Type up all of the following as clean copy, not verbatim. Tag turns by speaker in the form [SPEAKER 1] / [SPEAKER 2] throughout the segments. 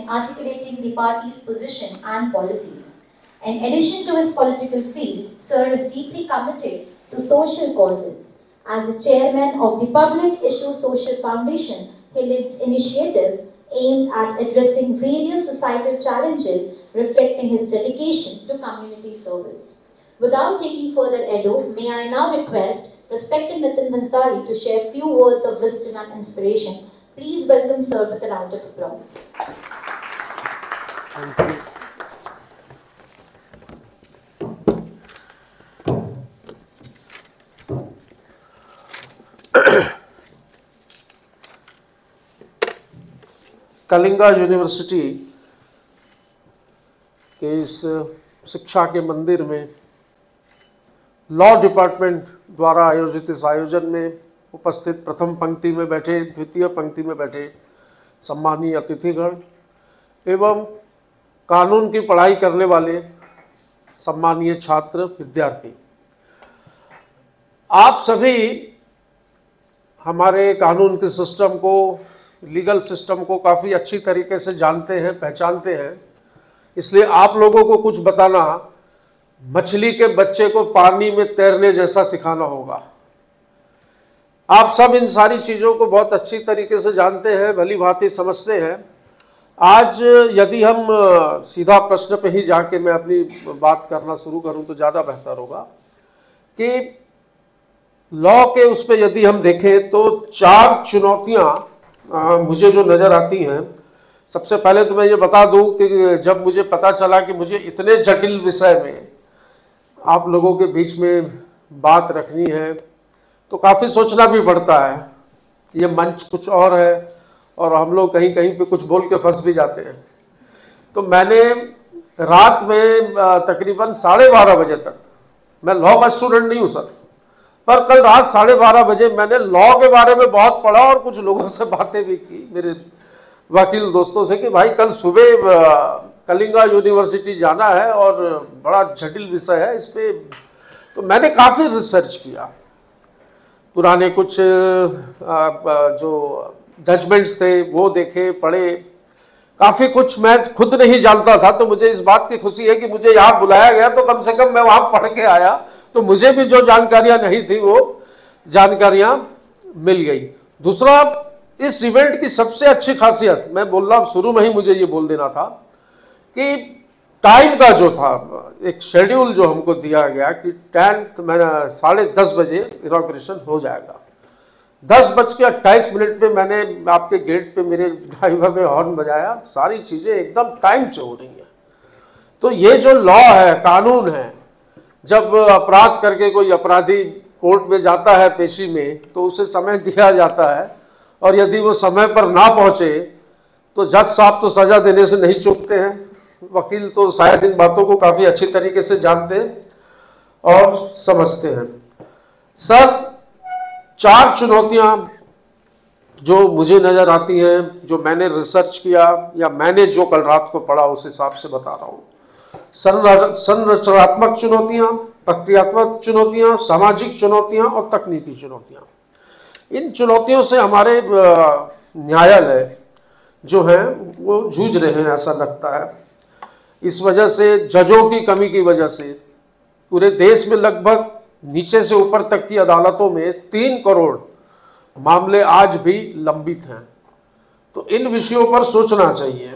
[SPEAKER 1] in articulating the party's position and policies. In addition to his political field, Sir is deeply committed to social causes. As the chairman of the Public Issue Social Foundation, he leads initiatives aimed at addressing various societal challenges, reflecting his dedication to community service. Without taking further ado, may I now request respected Nitin Bhansali to share a few words of wisdom and inspiration. Please welcome Sir with a round of applause.
[SPEAKER 2] Thank you. Kalinga university के इस शिक्षा के मंदिर में law department द्वारा आयोजित इस आयोजन में उपस्थित प्रथम पंक्ति में बैठे, द्वितीय पंक्ति में बैठे सम्मानीय अतिथिगण एवं कानून की पढ़ाई करने वाले सम्मानीय छात्र विद्यार्थी, आप सभी हमारे कानून के सिस्टम को, लीगल सिस्टम को काफ़ी अच्छी तरीके से जानते हैं, पहचानते हैं। इसलिए आप लोगों को कुछ बताना मछली के बच्चे को पानी में तैरने जैसा सिखाना होगा। आप सब इन सारी चीज़ों को बहुत अच्छी तरीके से जानते हैं, भली भांति समझते हैं। आज यदि हम सीधा प्रश्न पे ही जाके मैं अपनी बात करना शुरू करूं तो ज़्यादा बेहतर होगा कि लॉ के उस पर यदि हम देखें तो 4 चुनौतियां मुझे जो नज़र आती हैं। सबसे पहले तो मैं ये बता दूं कि जब मुझे पता चला कि मुझे इतने जटिल विषय में आप लोगों के बीच में बात रखनी है तो काफ़ी सोचना भी पड़ता है। ये मंच कुछ और है और हम लोग कहीं कहीं पे कुछ बोल के फंस भी जाते हैं। तो मैंने रात में तकरीबन 12:30 बजे तक, मैं लॉ का स्टूडेंट नहीं हूँ सर, पर कल रात 12:30 बजे मैंने लॉ के बारे में बहुत पढ़ा और कुछ लोगों से बातें भी की, मेरे वकील दोस्तों से, कि भाई कल सुबह कलिंगा यूनिवर्सिटी जाना है और बड़ा जटिल विषय है इस पे। तो मैंने काफ़ी रिसर्च किया, पुराने कुछ जो जजमेंट्स थे वो देखे, पढ़े, काफ़ी कुछ मैं खुद नहीं जानता था। तो मुझे इस बात की खुशी है कि मुझे यहाँ बुलाया गया तो कम से कम मैं वहाँ पढ़ के आया, तो मुझे भी जो जानकारियाँ नहीं थी वो जानकारियाँ मिल गई। दूसरा, इस इवेंट की सबसे अच्छी खासियत, मैं बोल रहा हूँ शुरू में ही मुझे ये बोल देना था कि टाइम का जो था, एक शेड्यूल जो हमको दिया गया कि 10:30 बजे इनॉग्रेशन हो जाएगा। 10:28 पे मैंने आपके गेट पे मेरे ड्राइवर ने हॉर्न बजाया, सारी चीज़ें एकदम टाइम से हो रही हैं। तो ये जो लॉ है, कानून है, जब अपराध करके कोई अपराधी कोर्ट में जाता है पेशी में तो उसे समय दिया जाता है और यदि वो समय पर ना पहुँचे तो जज साहब तो सज़ा देने से नहीं चूकते हैं। वकील तो शायद इन बातों को काफ़ी अच्छी तरीके से जानते हैं और समझते हैं। सर, 4 चुनौतियां जो मुझे नज़र आती हैं, जो मैंने रिसर्च किया या मैंने जो कल रात को पढ़ा उस हिसाब से बता रहा हूँ। संरचनात्मक चुनौतियां, प्रक्रियात्मक चुनौतियां, सामाजिक चुनौतियां और तकनीकी चुनौतियां। इन चुनौतियों से हमारे न्यायालय जो हैं वो जूझ रहे हैं, ऐसा लगता है। इस वजह से, जजों की कमी की वजह से, पूरे देश में लगभग नीचे से ऊपर तक की अदालतों में 3 करोड़ मामले आज भी लंबित हैं। तो इन विषयों पर सोचना चाहिए।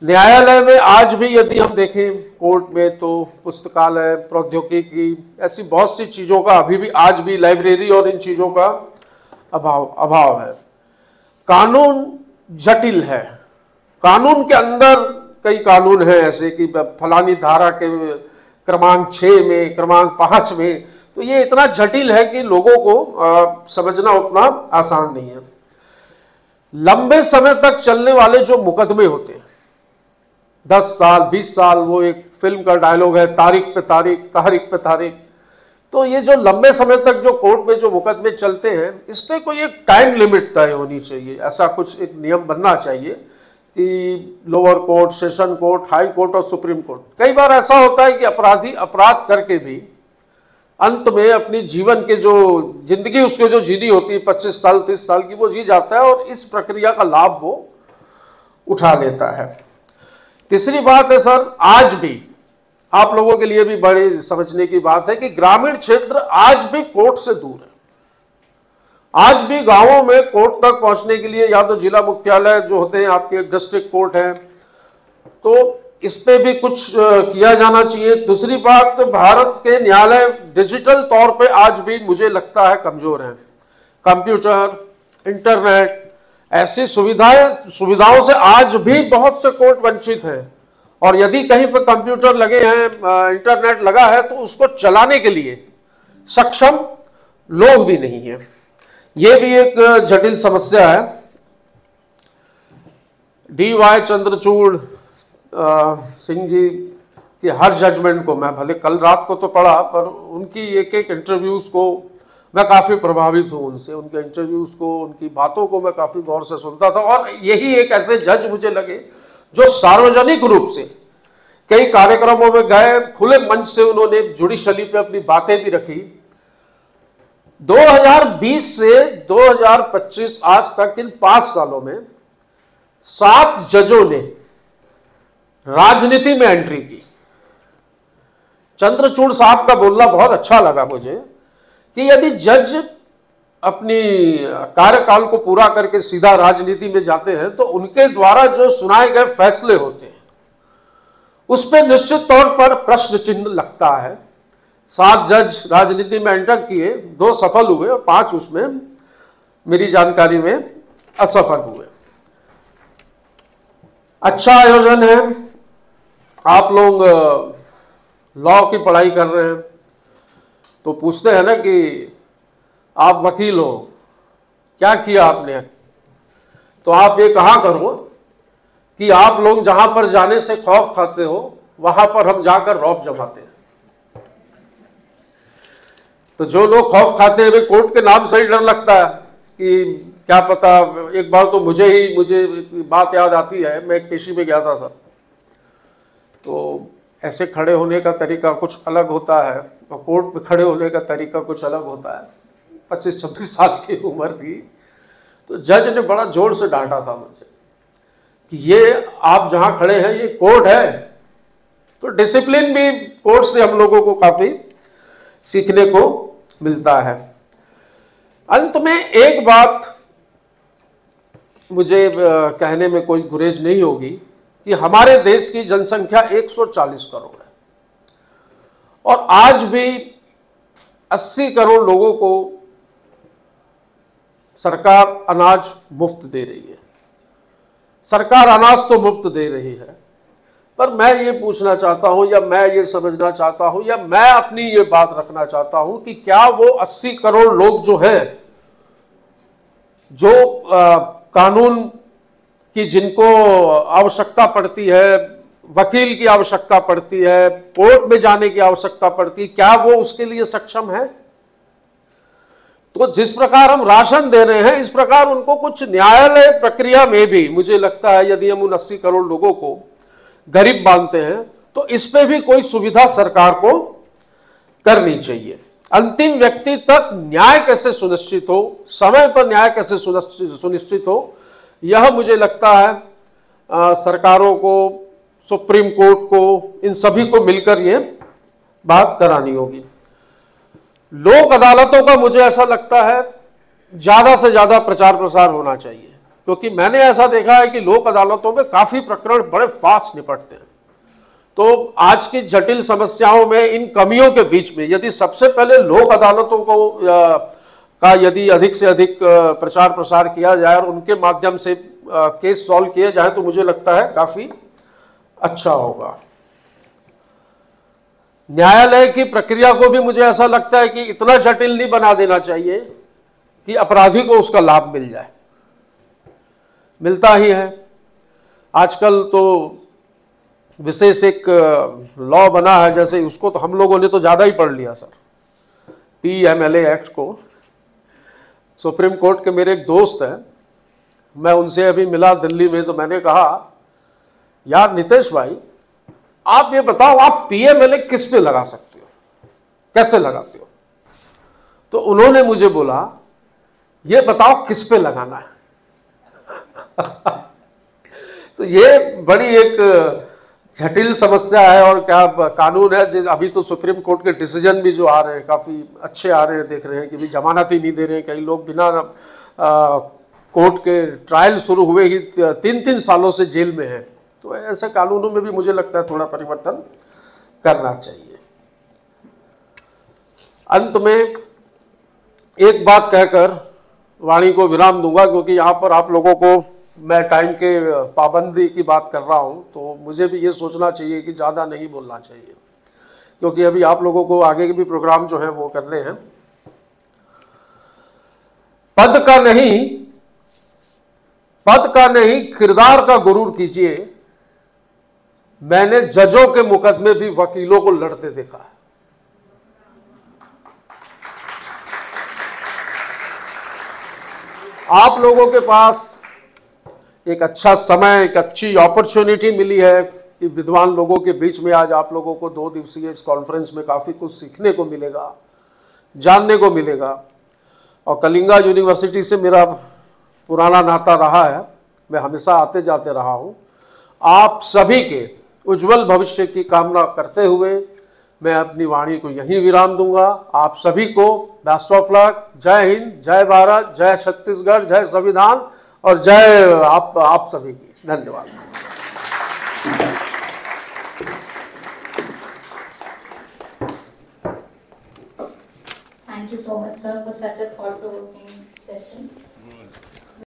[SPEAKER 2] न्यायालय में आज भी यदि हम देखें कोर्ट में तो पुस्तकालय, प्रौद्योगिकी, ऐसी बहुत सी चीज़ों का अभी भी, आज भी लाइब्रेरी और इन चीज़ों का अभाव है। कानून जटिल है। कानून के अंदर कई कानून हैं ऐसे कि फलानी धारा के क्रमांक 6 में, क्रमांक 5 में, तो ये इतना जटिल है कि लोगों को समझना उतना आसान नहीं है। लंबे समय तक चलने वाले जो मुकदमे होते हैं, 10 साल, 20 साल, वो एक फिल्म का डायलॉग है, तारीख पे तारीख, तारीख पे तारीख। तो ये जो लंबे समय तक जो कोर्ट में जो मुकदमे चलते हैं, इस पर कोई एक टाइम लिमिट तय होनी चाहिए। ऐसा कुछ एक नियम बनना चाहिए कि lower court, session court, high court और सुप्रीम कोर्ट। कई बार ऐसा होता है कि अपराधी अपराध करके भी अंत में अपनी जीवन के जो जिंदगी उसको जो जीनी होती है 25 साल 30 साल की, वो जी जाता है और इस प्रक्रिया का लाभ वो उठा लेता है। तीसरी बात है सर, आज भी आप लोगों के लिए भी बड़ी समझने की बात है कि ग्रामीण क्षेत्र आज भी कोर्ट से दूर है। आज भी गांवों में कोर्ट तक पहुंचने के लिए या तो जिला मुख्यालय जो होते हैं आपके डिस्ट्रिक्ट कोर्ट है, तो इस पे भी कुछ किया जाना चाहिए। दूसरी बात, भारत के न्यायालय डिजिटल तौर पे आज भी मुझे लगता है कमजोर हैं। कंप्यूटर, इंटरनेट, ऐसी सुविधाओं से आज भी बहुत से कोर्ट वंचित हैं। और यदि कहीं पर कंप्यूटर लगे हैं, इंटरनेट लगा है, तो उसको चलाने के लिए सक्षम लोग भी नहीं है। यह भी एक जटिल समस्या है। DY चंद्रचूड़ सिंह जी की हर जजमेंट को मैं भले कल रात को तो पढ़ा, पर उनकी एक एक इंटरव्यूज को मैं काफी प्रभावित हूं उनसे, उनके इंटरव्यूज को, उनकी बातों को मैं काफी गौर से सुनता था। और यही एक ऐसे जज मुझे लगे जो सार्वजनिक रूप से कई कार्यक्रमों में गए, खुले मंच से उन्होंने जुडिशरी पे अपनी बातें भी रखी। 2020 से 2025 आज तक इन 5 सालों में 7 जजों ने राजनीति में एंट्री की। चंद्रचूड़ साहब का बोलना बहुत अच्छा लगा मुझे कि यदि जज अपनी कार्यकाल को पूरा करके सीधा राजनीति में जाते हैं तो उनके द्वारा जो सुनाए गए फैसले होते हैं उस पर निश्चित तौर पर प्रश्न चिन्ह लगता है। 7 जज राजनीति में एंटर किए, 2 सफल हुए और 5 उसमें मेरी जानकारी में असफल हुए। अच्छा आयोजन है। आप लोग लॉ की पढ़ाई कर रहे हैं तो पूछते हैं ना कि आप वकील हो, क्या किया आपने, तो आप ये कहा करो कि आप लोग जहां पर जाने से खौफ खाते हो वहां पर हम जाकर रौब जमाते हैं। तो जो लोग खौफ खाते हैं, कोर्ट के नाम से ही डर लगता है कि क्या पता। एक बार तो मुझे बात याद आती है, मैं एक पेशी में गया था सर, तो ऐसे खड़े होने का तरीका कुछ अलग होता है और कोर्ट में खड़े होने का तरीका कुछ अलग होता है। 25-26 साल की उम्र थी, तो जज ने बड़ा जोर से डांटा था मुझे कि ये आप जहां खड़े हैं ये कोर्ट है। तो डिसिप्लिन भी कोर्ट से हम लोगों को काफी सीखने को मिलता है। अंत में एक बात मुझे कहने में कोई गुरेज नहीं होगी कि हमारे देश की जनसंख्या 140 करोड़ है और आज भी 80 करोड़ लोगों को सरकार अनाज मुफ्त दे रही है। सरकार अनाज तो मुफ्त दे रही है, पर मैं ये पूछना चाहता हूं या मैं ये समझना चाहता हूं या मैं अपनी ये बात रखना चाहता हूं कि क्या वो 80 करोड़ लोग जो हैं, जो कानून की जिनको आवश्यकता पड़ती है, वकील की आवश्यकता पड़ती है, कोर्ट में जाने की आवश्यकता पड़ती है, क्या वो उसके लिए सक्षम है? तो जिस प्रकार हम राशन दे रहे हैं, इस प्रकार उनको कुछ न्यायालय प्रक्रिया में भी मुझे लगता है यदि हम उन 80 करोड़ लोगों को गरीब मानते हैं तो इस पे भी कोई सुविधा सरकार को करनी चाहिए। अंतिम व्यक्ति तक न्याय कैसे सुनिश्चित हो, समय पर न्याय कैसे सुनिश्चित हो, यह मुझे लगता है सरकारों को, सुप्रीम कोर्ट को, इन सभी को मिलकर ये बात करानी होगी। लोक अदालतों का मुझे ऐसा लगता है ज्यादा से ज्यादा प्रचार प्रसार होना चाहिए, क्योंकि मैंने ऐसा देखा है कि लोक अदालतों में काफी प्रकरण बड़े फास्ट निपटते हैं। तो आज की जटिल समस्याओं में, इन कमियों के बीच में यदि सबसे पहले लोक अदालतों को का यदि अधिक से अधिक प्रचार प्रसार किया जाए और उनके माध्यम से केस सॉल्व किए जाए तो मुझे लगता है काफी अच्छा होगा। न्यायालय की प्रक्रिया को भी मुझे ऐसा लगता है कि इतना जटिल नहीं बना देना चाहिए कि अपराधी को उसका लाभ मिल जाए। मिलता ही है। आजकल तो विशेष एक लॉ बना है, जैसे उसको तो हम लोगों ने तो ज्यादा ही पढ़ लिया सर, PMLA एक्ट को। सुप्रीम कोर्ट के मेरे एक दोस्त हैं, मैं उनसे अभी मिला दिल्ली में, तो मैंने कहा यार नितेश भाई, आप ये बताओ आप PMLA किस पे लगा सकते हो, कैसे लगाते हो? तो उन्होंने मुझे बोला ये बताओ किस पे लगाना है। तो ये बड़ी एक जटिल समस्या है। और क्या कानून है, अभी तो सुप्रीम कोर्ट के डिसीजन भी जो आ रहे हैं काफ़ी अच्छे आ रहे हैं, देख रहे हैं कि भी जमानत ही नहीं दे रहे हैं, कई लोग बिना कोर्ट के ट्रायल शुरू हुए ही 3-3 सालों से जेल में हैं। तो ऐसे कानूनों में भी मुझे लगता है थोड़ा परिवर्तन करना चाहिए। अंत में एक बात कहकर वाणी को विराम दूंगा, क्योंकि यहाँ पर आप लोगों को मैं टाइम के पाबंदी की बात कर रहा हूँ, तो मुझे भी ये सोचना चाहिए कि ज़्यादा नहीं बोलना चाहिए, क्योंकि अभी आप लोगों को आगे के भी प्रोग्राम जो है वो करने हैं। पद का नहीं किरदार का गुरूर कीजिए। मैंने जजों के मुकदमे भी वकीलों को लड़ते देखा है। आप लोगों के पास एक अच्छा समय, एक अच्छी अपॉर्चुनिटी मिली है कि विद्वान लोगों के बीच में आज आप लोगों को 2 दिवसीय इस कॉन्फ्रेंस में काफ़ी कुछ सीखने को मिलेगा, जानने को मिलेगा। और कलिंगा यूनिवर्सिटी से मेरा पुराना नाता रहा है, मैं हमेशा आते जाते रहा हूँ। आप सभी के उज्जवल भविष्य की कामना करते हुए मैं अपनी वाणी को यहीं विराम दूंगा। आप सभी को बेस्ट ऑफ लक। जय हिंद, जय भारत, जय छत्तीसगढ़, जय संविधान और जय आप सभी की। धन्यवाद।
[SPEAKER 1] Thank you so much, sir, for such a thought-provoking session.